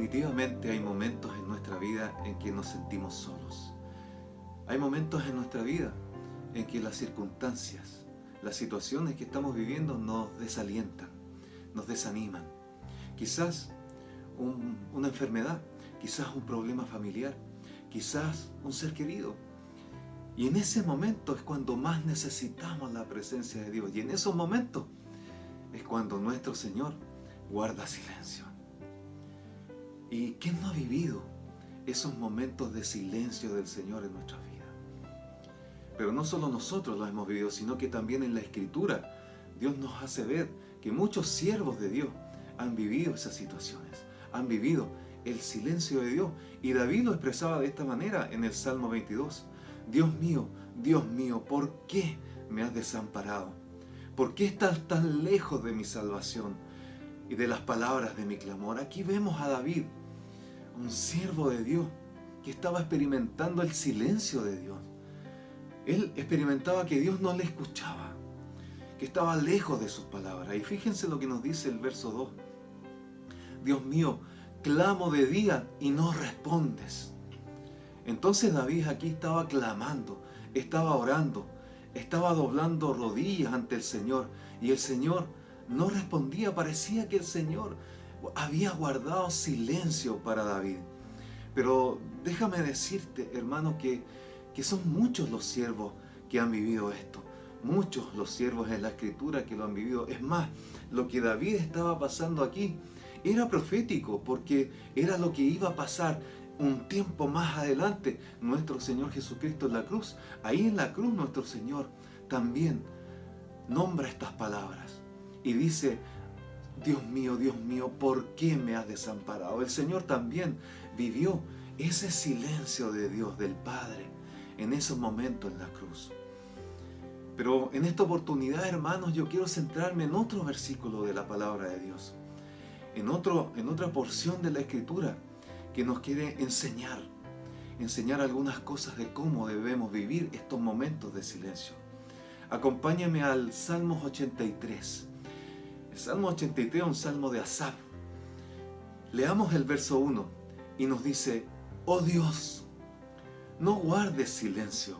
Definitivamente hay momentos en nuestra vida en que nos sentimos solos. Hay momentos en nuestra vida en que las circunstancias, las situaciones que estamos viviendo nos desalientan, nos desaniman. Quizás una enfermedad, quizás un problema familiar, quizás un ser querido. Y en ese momento es cuando más necesitamos la presencia de Dios. Y en esos momentos es cuando nuestro Señor guarda silencio. ¿Y quién no ha vivido esos momentos de silencio del Señor en nuestras vidas? Pero no solo nosotros los hemos vivido, sino que también en la Escritura Dios nos hace ver que muchos siervos de Dios han vivido esas situaciones, han vivido el silencio de Dios. Y David lo expresaba de esta manera en el Salmo 22. Dios mío, ¿por qué me has desamparado? ¿Por qué estás tan lejos de mi salvación y de las palabras de mi clamor? Aquí vemos a David, un siervo de Dios, que estaba experimentando el silencio de Dios. Él experimentaba que Dios no le escuchaba, que estaba lejos de sus palabras. Y fíjense lo que nos dice el verso 2. Dios mío, clamo de día y no respondes. Entonces David aquí estaba clamando, estaba orando, estaba doblando rodillas ante el Señor, y el Señor no respondía. Parecía que el Señor había guardado silencio para David. Pero déjame decirte, hermano, que son muchos los siervos que han vivido esto. Muchos los siervos en la Escritura que lo han vivido. Es más, lo que David estaba pasando aquí era profético, porque era lo que iba a pasar un tiempo más adelante. Nuestro Señor Jesucristo en la cruz. Ahí en la cruz nuestro Señor también nombra estas palabras y dice: Dios mío, ¿por qué me has desamparado? El Señor también vivió ese silencio de Dios, del Padre, en esos momentos en la cruz. Pero en esta oportunidad, hermanos, yo quiero centrarme en otro versículo de la palabra de Dios, en otra porción de la Escritura que nos quiere enseñar algunas cosas de cómo debemos vivir estos momentos de silencio. Acompáñame al Salmo 83. El Salmo 83 es un salmo de Asaf. Leamos el verso 1 y nos dice: oh Dios, no guardes silencio,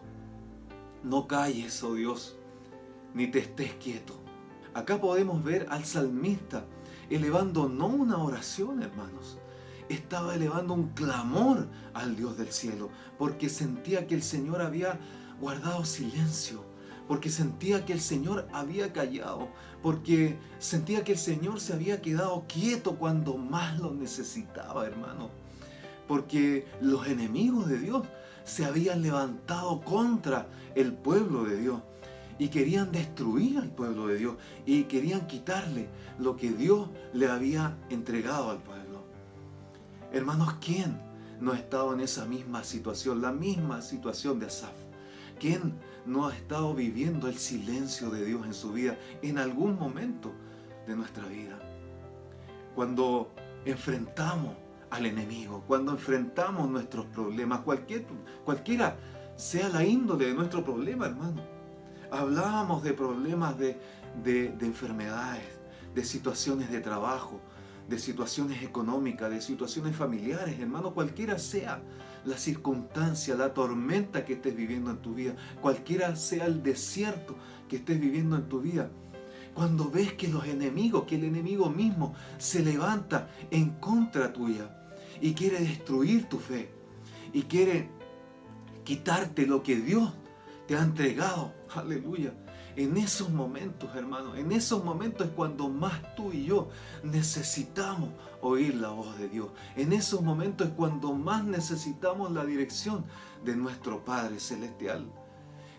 no calles, oh Dios, ni te estés quieto. Acá podemos ver al salmista elevando no una oración, hermanos, estaba elevando un clamor al Dios del cielo, porque sentía que el Señor había guardado silencio, porque sentía que el Señor había callado, porque sentía que el Señor se había quedado quieto cuando más lo necesitaba, hermano. Porque los enemigos de Dios se habían levantado contra el pueblo de Dios y querían destruir al pueblo de Dios y querían quitarle lo que Dios le había entregado al pueblo. Hermanos, ¿quién no ha estado en esa misma situación, la misma situación de Asaf? ¿Quién no ha estado viviendo el silencio de Dios en su vida en algún momento de nuestra vida? Cuando enfrentamos al enemigo, cuando enfrentamos nuestros problemas, cualquiera sea la índole de nuestro problema, hermano. Hablábamos de problemas de enfermedades, de situaciones de trabajo, de situaciones económicas, de situaciones familiares, hermano. Cualquiera sea la circunstancia, la tormenta que estés viviendo en tu vida, cualquiera sea el desierto que estés viviendo en tu vida, cuando ves que los enemigos, que el enemigo mismo se levanta en contra tuya y quiere destruir tu fe y quiere quitarte lo que Dios te ha entregado, aleluya. En esos momentos, hermano, en esos momentos es cuando más tú y yo necesitamos oír la voz de Dios. En esos momentos es cuando más necesitamos la dirección de nuestro Padre Celestial.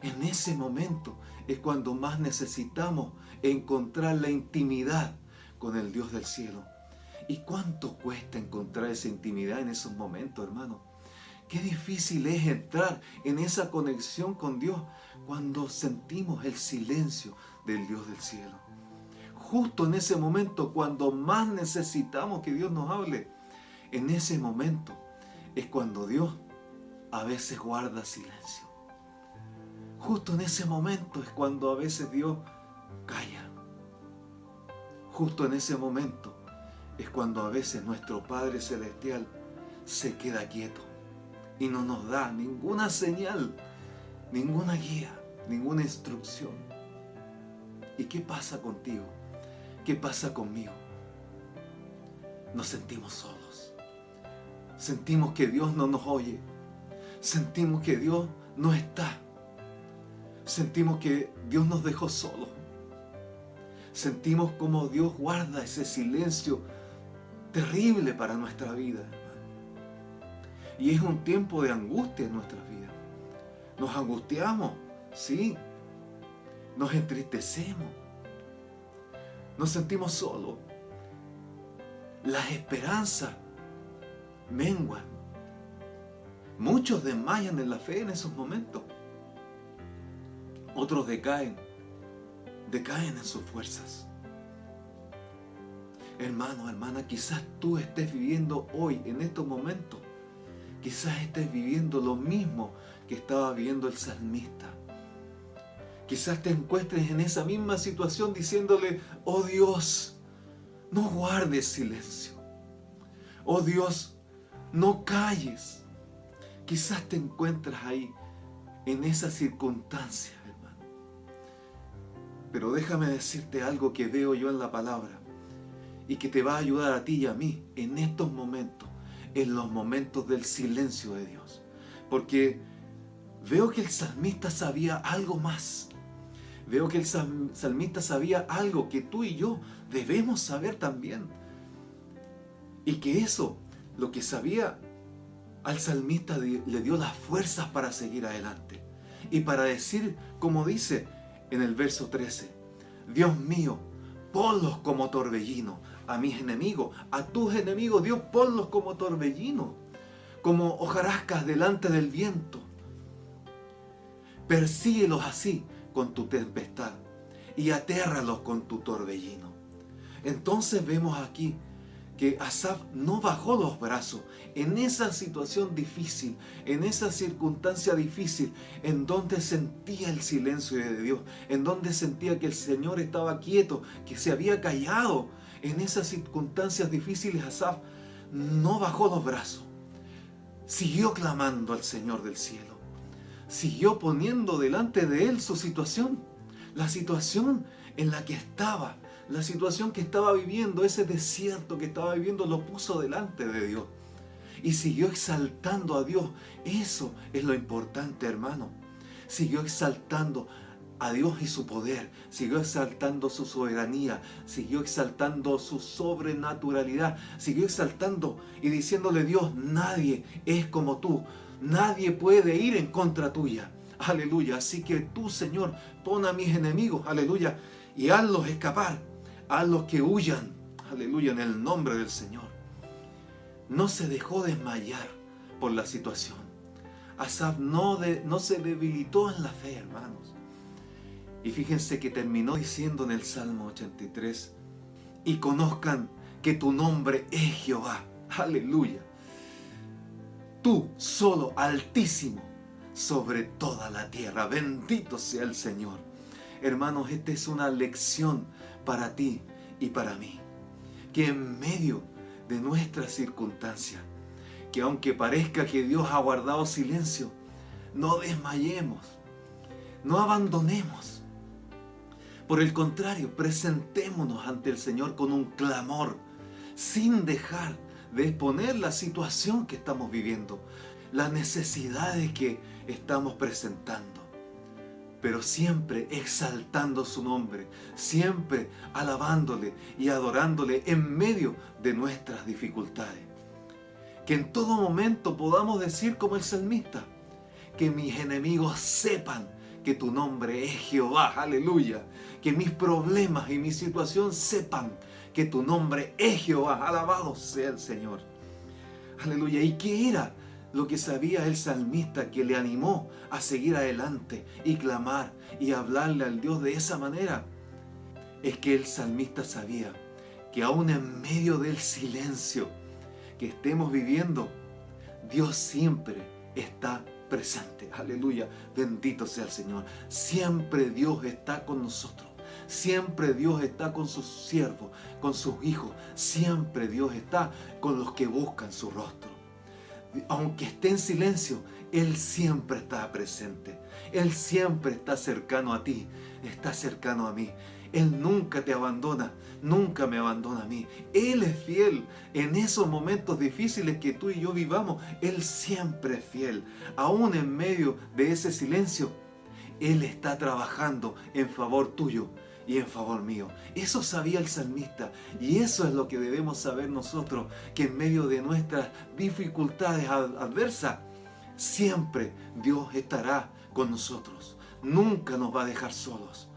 En ese momento es cuando más necesitamos encontrar la intimidad con el Dios del cielo. ¿Y cuánto cuesta encontrar esa intimidad en esos momentos, hermano? Qué difícil es entrar en esa conexión con Dios cuando sentimos el silencio del Dios del cielo. Justo en ese momento, cuando más necesitamos que Dios nos hable, en ese momento es cuando Dios a veces guarda silencio. Justo en ese momento es cuando a veces Dios calla. Justo en ese momento es cuando a veces nuestro Padre Celestial se queda quieto y no nos da ninguna señal, ninguna guía, ninguna instrucción. ¿Y qué pasa contigo? ¿Qué pasa conmigo? Nos sentimos solos. Sentimos que Dios no nos oye. Sentimos que Dios no está. Sentimos que Dios nos dejó solos. Sentimos como Dios guarda ese silencio terrible para nuestra vida. Y es un tiempo de angustia en nuestras vidas. Nos angustiamos, sí. Nos entristecemos. Nos sentimos solos. Las esperanzas menguan. Muchos desmayan en la fe en esos momentos. Otros decaen en sus fuerzas. Hermano, hermana, quizás tú estés viviendo hoy, en estos momentos, quizás estés viviendo lo mismo que estaba viviendo el salmista. Quizás te encuentres en esa misma situación diciéndole: oh Dios, no guardes silencio. Oh Dios, no calles. Quizás te encuentras ahí, en esa circunstancia, hermano. Pero déjame decirte algo que veo yo en la palabra y que te va a ayudar a ti y a mí en estos momentos, en los momentos del silencio de Dios. Porque veo que el salmista sabía algo más. Veo que el salmista sabía algo que tú y yo debemos saber también. Y que eso, lo que sabía, al salmista le dio las fuerzas para seguir adelante. Y para decir, como dice en el verso 13, Dios mío, ponlos como torbellino a mis enemigos, a tus enemigos, Dios, ponlos como torbellino, como hojarascas delante del viento. Persíguelos así con tu tempestad y atérralos con tu torbellino. Entonces vemos aquí que Asaf no bajó los brazos en esa situación difícil, en esa circunstancia difícil, en donde sentía el silencio de Dios, en donde sentía que el Señor estaba quieto, que se había callado. En esas circunstancias difíciles, Asaf no bajó los brazos. Siguió clamando al Señor del cielo. Siguió poniendo delante de él su situación, la situación en la que estaba. La situación que estaba viviendo, ese desierto que estaba viviendo, lo puso delante de Dios. Y siguió exaltando a Dios. Eso es lo importante, hermano. Siguió exaltando a Dios y su poder. Siguió exaltando su soberanía. Siguió exaltando su sobrenaturalidad. Siguió exaltando y diciéndole: Dios, nadie es como tú. Nadie puede ir en contra tuya. Aleluya. Así que tú, Señor, pon a mis enemigos, aleluya, y hazlos escapar. Hazlos que huyan, aleluya, en el nombre del Señor. No se dejó desmayar por la situación. Asaf no se debilitó en la fe, hermanos. Y fíjense que terminó diciendo en el Salmo 83, y conozcan que tu nombre es Jehová, aleluya. Tú solo, altísimo, sobre toda la tierra. Bendito sea el Señor. Hermanos, esta es una lección para ti y para mí. Que en medio de nuestras circunstancias, que aunque parezca que Dios ha guardado silencio, no desmayemos, no abandonemos. Por el contrario, presentémonos ante el Señor con un clamor, sin dejar de exponer la situación que estamos viviendo, las necesidades que estamos presentando, pero siempre exaltando su nombre, siempre alabándole y adorándole en medio de nuestras dificultades. Que en todo momento podamos decir como el salmista, que mis enemigos sepan que tu nombre es Jehová, aleluya. Que mis problemas y mi situación sepan que tu nombre es Jehová, alabado sea el Señor. Aleluya. ¿Y qué era lo que sabía el salmista que le animó a seguir adelante y clamar y hablarle al Dios de esa manera? Es que el salmista sabía que aún en medio del silencio que estemos viviendo, Dios siempre está presente. Aleluya, bendito sea el Señor. Siempre Dios está con nosotros. Siempre Dios está con sus siervos, con sus hijos. Siempre Dios está con los que buscan su rostro. Aunque esté en silencio, Él siempre está presente. Él siempre está cercano a ti, está cercano a mí. Él nunca te abandona, nunca me abandona a mí. Él es fiel en esos momentos difíciles que tú y yo vivamos. Él siempre es fiel. Aún en medio de ese silencio, Él está trabajando en favor tuyo y en favor mío. Eso sabía el salmista, y eso es lo que debemos saber nosotros, que en medio de nuestras dificultades adversas, siempre Dios estará con nosotros. Nunca nos va a dejar solos.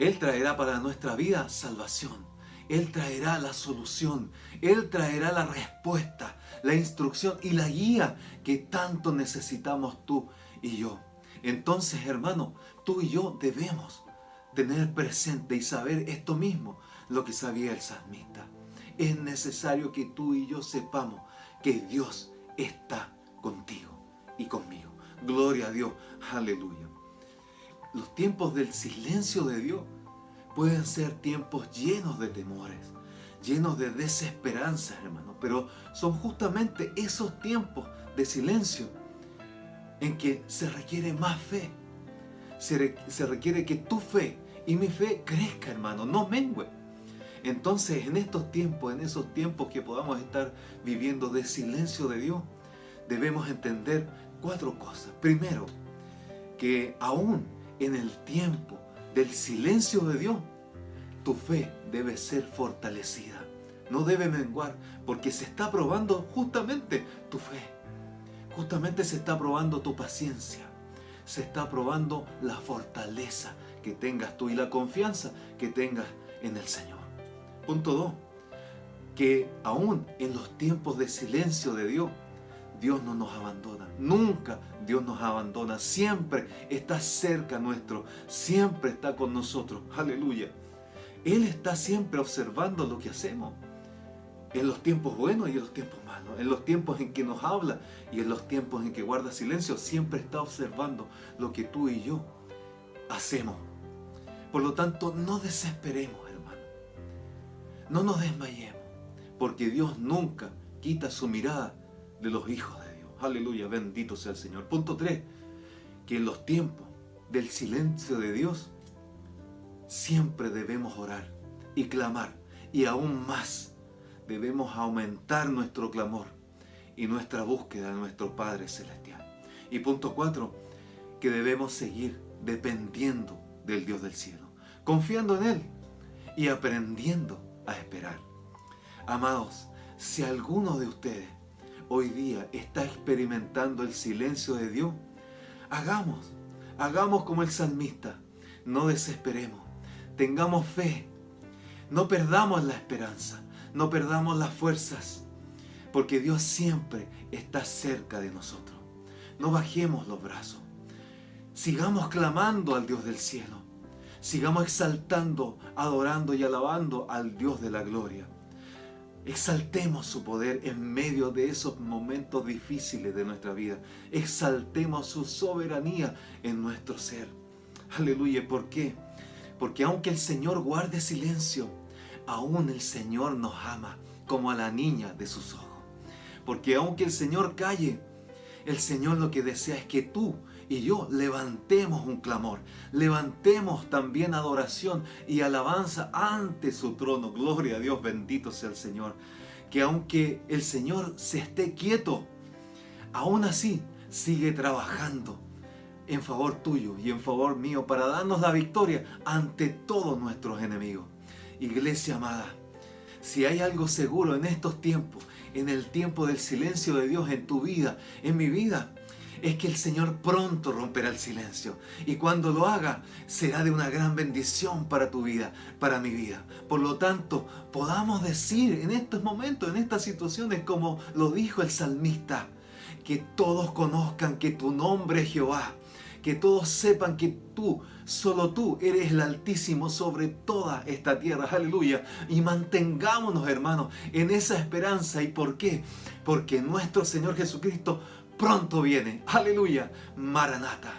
Él traerá para nuestra vida salvación. Él traerá la solución. Él traerá la respuesta, la instrucción y la guía que tanto necesitamos tú y yo. Entonces, hermano, tú y yo debemos tener presente y saber esto mismo, lo que sabía el salmista. Es necesario que tú y yo sepamos que Dios está contigo y conmigo. Gloria a Dios. Aleluya. Los tiempos del silencio de Dios pueden ser tiempos llenos de temores, llenos de desesperanza, hermano. Pero son justamente esos tiempos de silencio en que se requiere más fe. Se requiere que tu fe y mi fe crezca, hermano, no mengue. Entonces, en estos tiempos, en esos tiempos que podamos estar viviendo de silencio de Dios, debemos entender 4 cosas. Primero, que aún en el tiempo del silencio de Dios, tu fe debe ser fortalecida. No debe menguar, porque se está probando justamente tu fe. Justamente se está probando tu paciencia. Se está probando la fortaleza que tengas tú y la confianza que tengas en el Señor. Punto 2. Que aún en los tiempos de silencio de Dios, Dios no nos abandona. Nunca Dios nos abandona. Siempre está cerca nuestro. Siempre está con nosotros. Aleluya. Él está siempre observando lo que hacemos. En los tiempos buenos y en los tiempos malos. En los tiempos en que nos habla y en los tiempos en que guarda silencio. Siempre está observando lo que tú y yo hacemos. Por lo tanto, no desesperemos, hermano. No nos desmayemos. Porque Dios nunca quita su mirada de los hijos de Dios. Aleluya, bendito sea el Señor. Punto 3. Que en los tiempos del silencio de Dios siempre debemos orar y clamar. Y aún más debemos aumentar nuestro clamor y nuestra búsqueda de nuestro Padre Celestial. Y punto 4. Que debemos seguir dependiendo del Dios del cielo, confiando en Él y aprendiendo a esperar. Amados, si alguno de ustedes hoy día está experimentando el silencio de Dios, hagamos como el salmista, no desesperemos, tengamos fe, no perdamos la esperanza, no perdamos las fuerzas, porque Dios siempre está cerca de nosotros. No bajemos los brazos, sigamos clamando al Dios del cielo, sigamos exaltando, adorando y alabando al Dios de la gloria. Exaltemos su poder en medio de esos momentos difíciles de nuestra vida. Exaltemos su soberanía en nuestro ser. Aleluya. ¿Por qué? Porque aunque el Señor guarde silencio, aún el Señor nos ama como a la niña de sus ojos. Porque aunque el Señor calle, el Señor lo que desea es que tú y yo levantemos un clamor, levantemos también adoración y alabanza ante su trono. Gloria a Dios, bendito sea el Señor. Que aunque el Señor se esté quieto, aún así sigue trabajando en favor tuyo y en favor mío para darnos la victoria ante todos nuestros enemigos. Iglesia amada, si hay algo seguro en estos tiempos, en el tiempo del silencio de Dios en tu vida, en mi vida, es que el Señor pronto romperá el silencio. Y cuando lo haga, será de una gran bendición para tu vida, para mi vida. Por lo tanto, podamos decir en estos momentos, en estas situaciones, como lo dijo el salmista, que todos conozcan que tu nombre es Jehová. Que todos sepan que tú, solo tú, eres el Altísimo sobre toda esta tierra. Aleluya. Y mantengámonos, hermanos, en esa esperanza. ¿Y por qué? Porque nuestro Señor Jesucristo pronto viene. Aleluya. Maranata.